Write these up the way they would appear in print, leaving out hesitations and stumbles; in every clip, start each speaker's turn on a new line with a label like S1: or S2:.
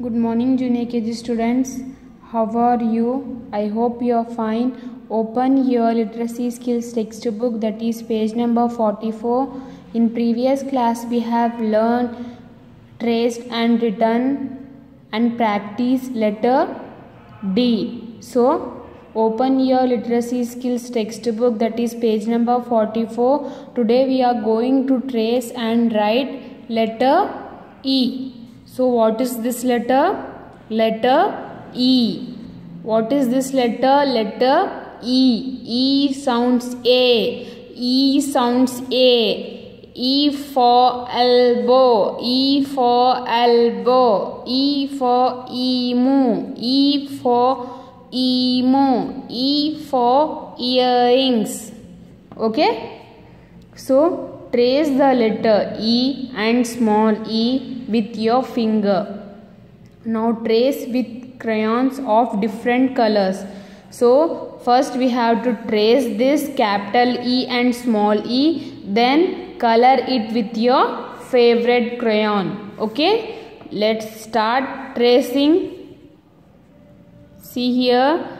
S1: Good morning, junior KG students. How are you? I hope you are fine. Open your literacy skills textbook, that is page number 44. In previous class we have learned, traced and written and practiced letter D. So open your literacy skills textbook, that is page number 44. Today we are going to trace and write letter E. So what is this letter? Letter E. What is this letter? Letter E. E sounds A. E sounds A. E for elbow. E for elbow. E for emu. E for emu. E for earrings. Okay? So trace the letter E and small e with your finger. Now trace with crayons of different colors. So first we have to trace this capital E and small e, then color it with your favorite crayon. Okay, let's start tracing. See here,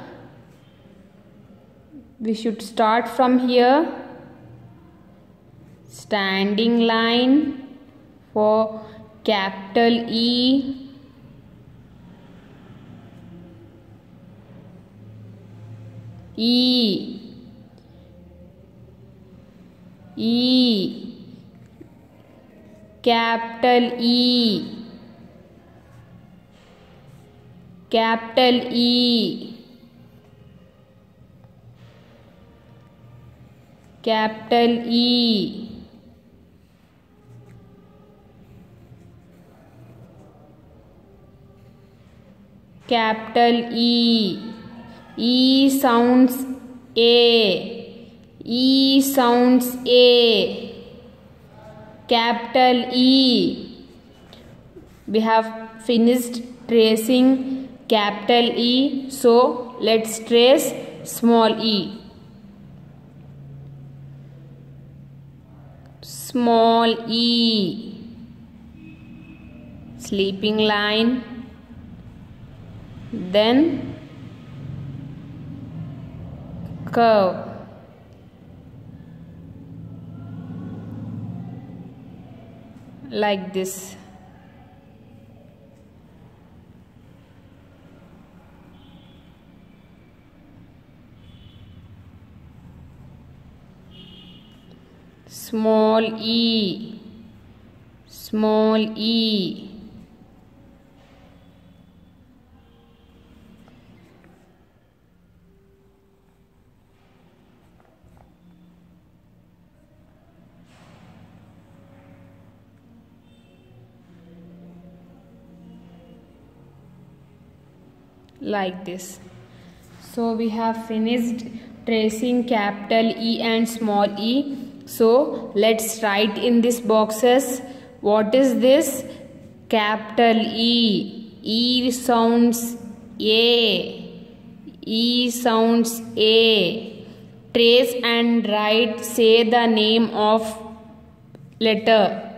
S1: we should start from here. Standing line for capital E, E, E, capital E, capital E, capital E, capital E. E sounds A. E sounds A. Capital E. We have finished tracing capital E. So let's trace small e. Small e. Sleeping line. Then curve. Like this. Small e. Small e. Like this. So we have finished tracing capital E and small e. So let's write in these boxes. What is this? Capital E. E sounds A. E sounds A. Trace and write. Say the name of letter.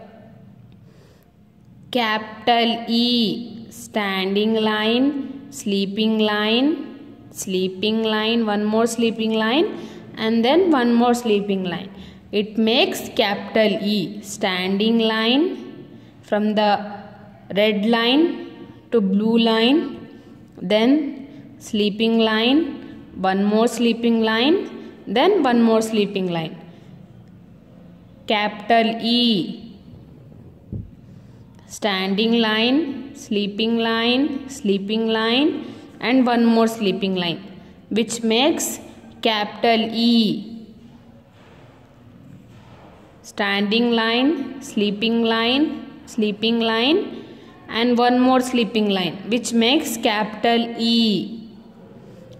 S1: Capital E. Standing line. Sleeping line, sleeping line, one more sleeping line, and then one more sleeping line. It makes capital E. Standing line from the red line to blue line, then sleeping line, one more sleeping line, then one more sleeping line. Capital E. Standing line, sleeping line, sleeping line, and one more sleeping line, which makes capital E. Standing line, sleeping line, sleeping line, and one more sleeping line, which makes capital E.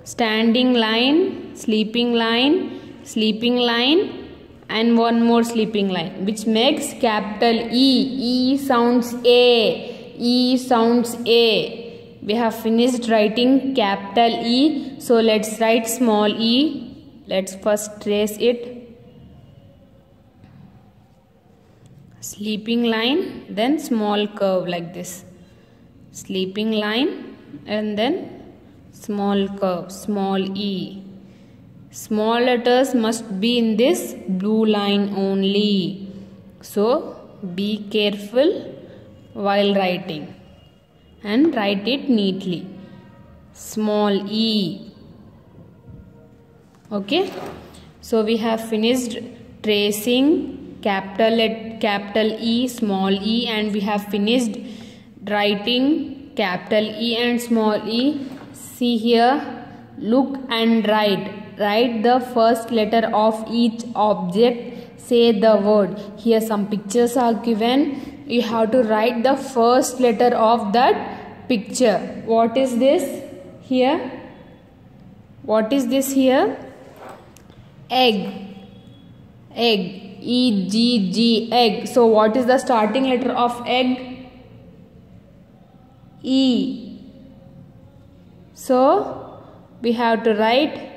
S1: Standing line, sleeping line, sleeping line, and one more sleeping line, which makes capital E. E sounds A. E sounds A. We have finished writing capital E. So let's write small e. Let's first trace it. Sleeping line, then small curve like this. sleeping line, and then small curve, small e. Small letters must be in this blue line only. So be careful while writing and write it neatly. Small e. Okay. So we have finished tracing capital E, small e, and we have finished writing capital E and small e. See here, look and write. Write the first letter of each object. Say the word. Here some pictures are given. You have to write the first letter of that picture. What is this here? What is this here? Egg. Egg. E-G-G, egg. So what is the starting letter of egg? E. So we have to write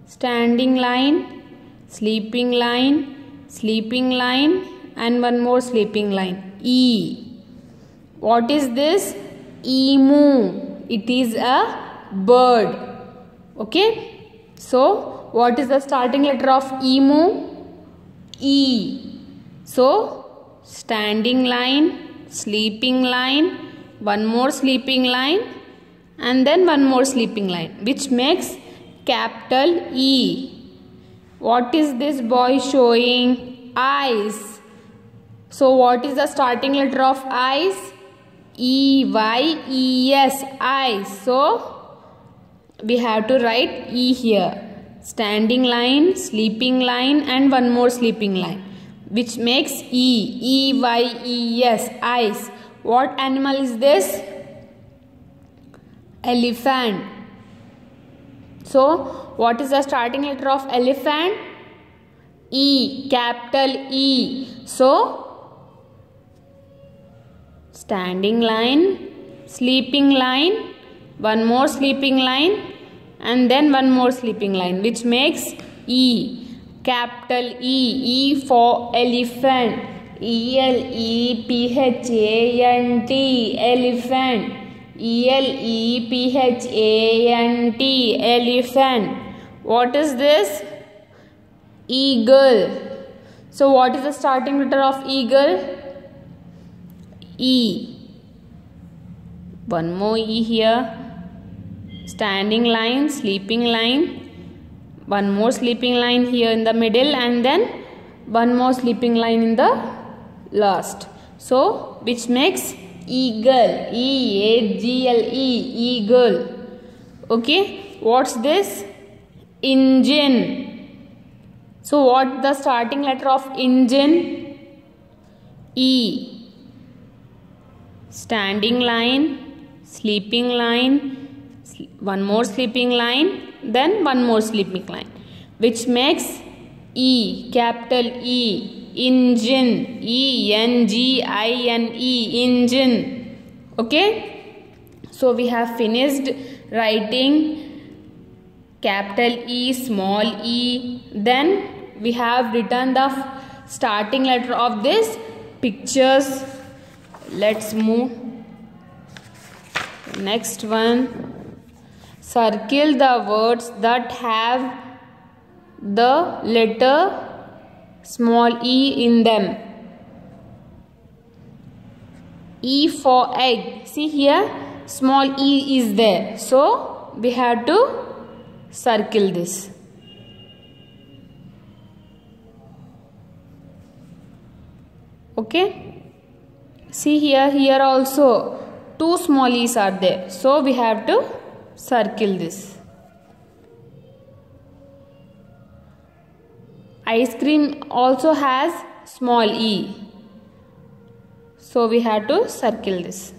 S1: standing line, sleeping line, and one more sleeping line. E. What is this? Emu. It is a bird. Okay. So what is the starting letter of emu? E. So standing line, sleeping line, one more sleeping line, and then one more sleeping line, which makes capital E. What is this boy showing? Eyes. So what is the starting letter of eyes? E-Y-E-S, eyes. So we have to write E here. Standing line, sleeping line, and one more sleeping line, which makes E. E-Y-E-S, eyes. What animal is this? Elephant. So what is the starting letter of elephant? E, capital E. So standing line, sleeping line, one more sleeping line, and then one more sleeping line, which makes E, capital E. E for elephant. E-L-E-P-H-A-N-T, elephant. E-L-E-P-H-A-N-T, elephant. What is this? Eagle. So what is the starting letter of eagle? E. One more E here. Standing line, sleeping line, one more sleeping line here in the middle, and then one more sleeping line in the last. So which makes eagle. E-A-G-L-E, eagle. Okay. What's this? Engine. So what the starting letter of engine? E. Standing line, sleeping line, one more sleeping line, then one more sleeping line, which makes E, capital E. Engine. E-N-G-I-N-E, engine. Okay. So we have finished writing capital E, small e. Then we have written the starting letter of this pictures. Let's move. Next one. Circle the words that have the letter small e in them. E for egg. See here, small e is there. So we have to circle this. Okay. See here also two small e's are there. So we have to circle this. Ice cream also has small e. So we have to circle this.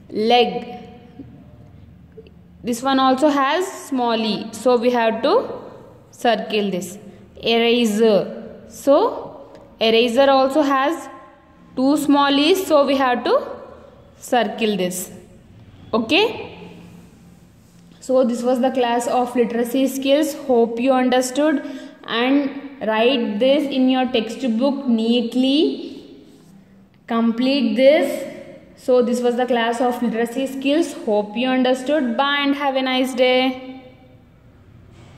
S1: Leg. This one also has small e. So we have to circle this. Eraser. So eraser also has two small e's. So we have to circle this. Okay. So this was the class of literacy skills. Hope you understood, and write this in your textbook neatly complete this. So this was the class of literacy skills. Hope you understood. Bye and have a nice day.